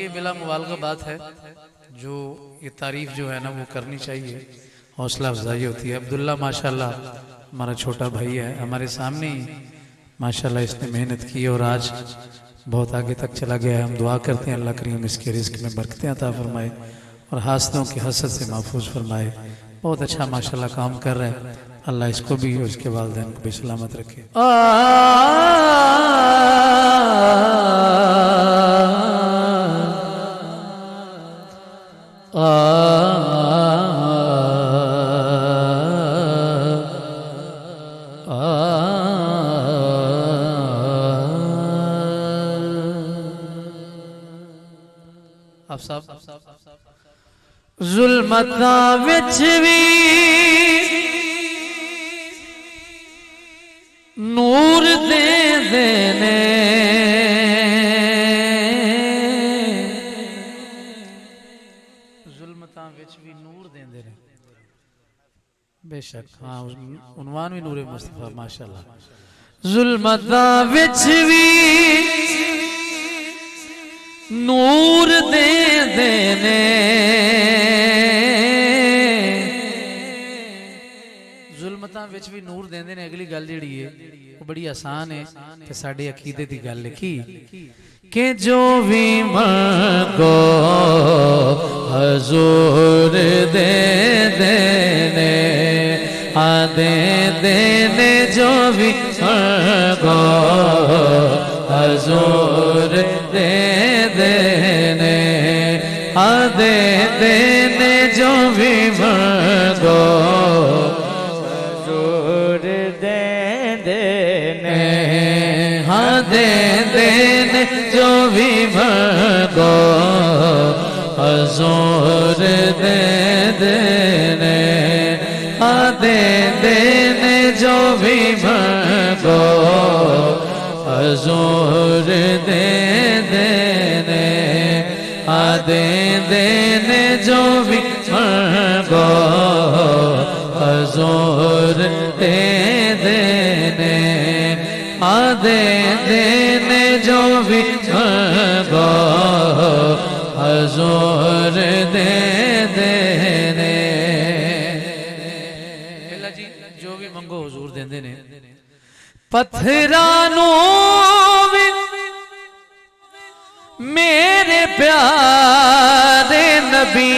ये बिला मुबालगा बात है, जो ये तारीफ जो है ना वो करनी चाहिए, हौसला अफजाई होती है। अब्दुल्ला माशाल्लाह हमारा छोटा भाई है, हमारे सामने ही माशाल्लाह इसने मेहनत की और आज बहुत आगे तक चला गया है। हम दुआ करते हैं अल्लाह करीम इसके रिस्क में बरकतें अता फरमाए और हासदों की हसद से महफूज फरमाए। बहुत अच्छा माशाल्लाह काम कर रहा है, अल्लाह इसको भी और इसके वालिदैन को भी सलामत रखे। आप साहब जुल्मतां विच भी नूर दे देने, जुल्मतां विच भी नूर देंदे ने। बेशक हाँ, उन्वान भी नूरे मुस्तफा माशाल्लाह। जुल्मतां विच भी नूर दे देने, जुल्मतां विच भी नूर देंदे ने। अगली गल जिहड़ी है वो बड़ी आसान है ते साडे अकीदे दी गल लिखी कि जो भी मांगो हजूर दे देने, दे देने जो भी मांगो हजूर दे देने, दे देने जो भी मांगो हजूर दे देने, दे देने जो भी मांगो हजूर दे देने, दे देने जो भी मांगो हजूर दे देने, दे देने जो भी मांगो हजूर दे देने, दे देने जो भी मांगो हजूर दे देने। जी जो भी मंगो हुजूर देंदे ने। पत्थरां नूं भी मेरे प्यारे नबी,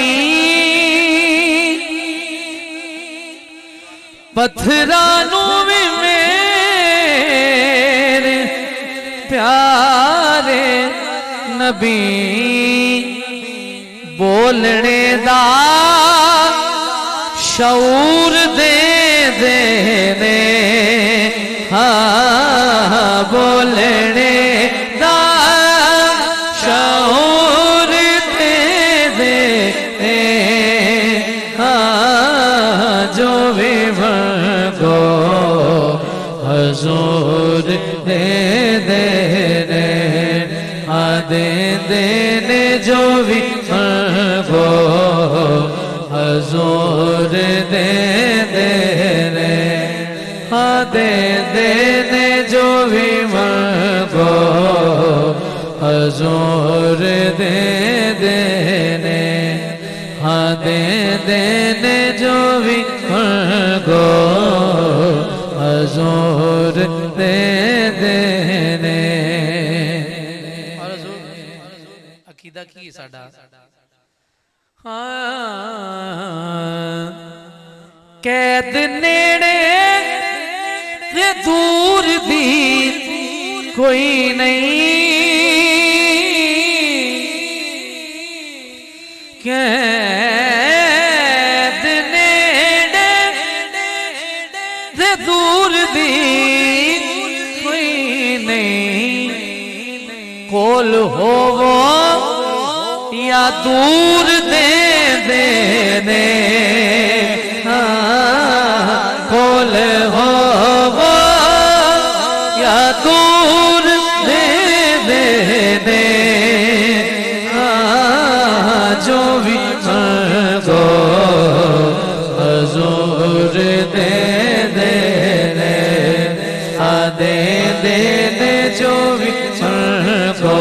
पत्थरां नूं भी मेरे प्यारे नबी, बोलने दा शऊर दे देने, हाँ बोलने दा शऊर दे देने, हाँ जो भी मांगो हजूर दे देने, दे देने जो भी मांगो हजूर दे देने, दे देने जो भी मांगो हजूर दे देने, दे देने जो भी मांगो हजूर दे देने। और हुजूर अकीदा की साडा कैद नेड़े ते दूर दी कोई नहीं, कैद नेड़े ते दूर दी कोई नहीं, कोल होवो या दूर दे देने, कोल होवो या दूर दे देने, जो भी मांगो हजूर दे देने, दे देने जो भी मांगो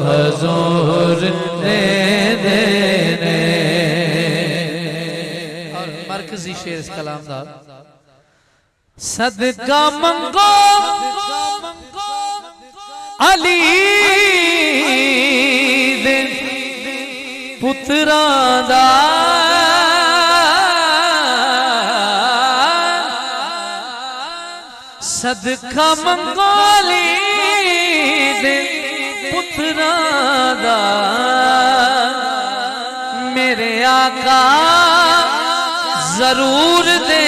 हजूर शेर इस कलाम दा सदका मंगो अली दे पुत्रा दा सदका मंगो अली दे पुत्रा दा मेरे आका जरूर दे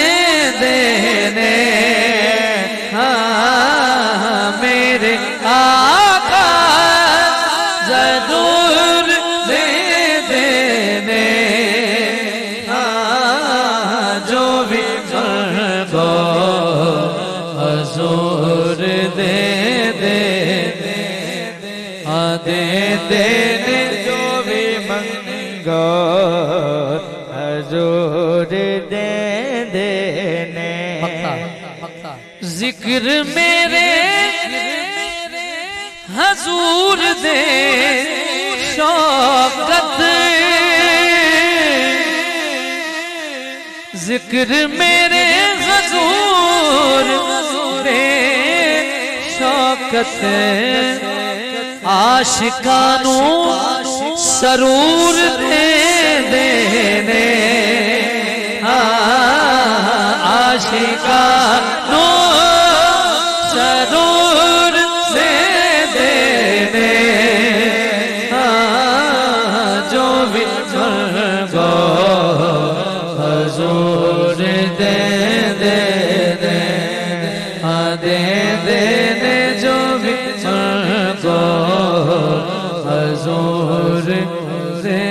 देने हाँ मेरे आका जरूर दे देने हाँ जो भी मंगो हजूर दे देने हाँ दे देने जो भी मंगो हजूर दे देने जिक्र मेरे हजूर दे शौकत जिक्र मेरे हजूर दे शौकत आशिकानू सरूर दे देने आशिकानू सरूर दे देने जो भी मंगो हजूर दे देने दे देने जो भी मंगो हजूर दे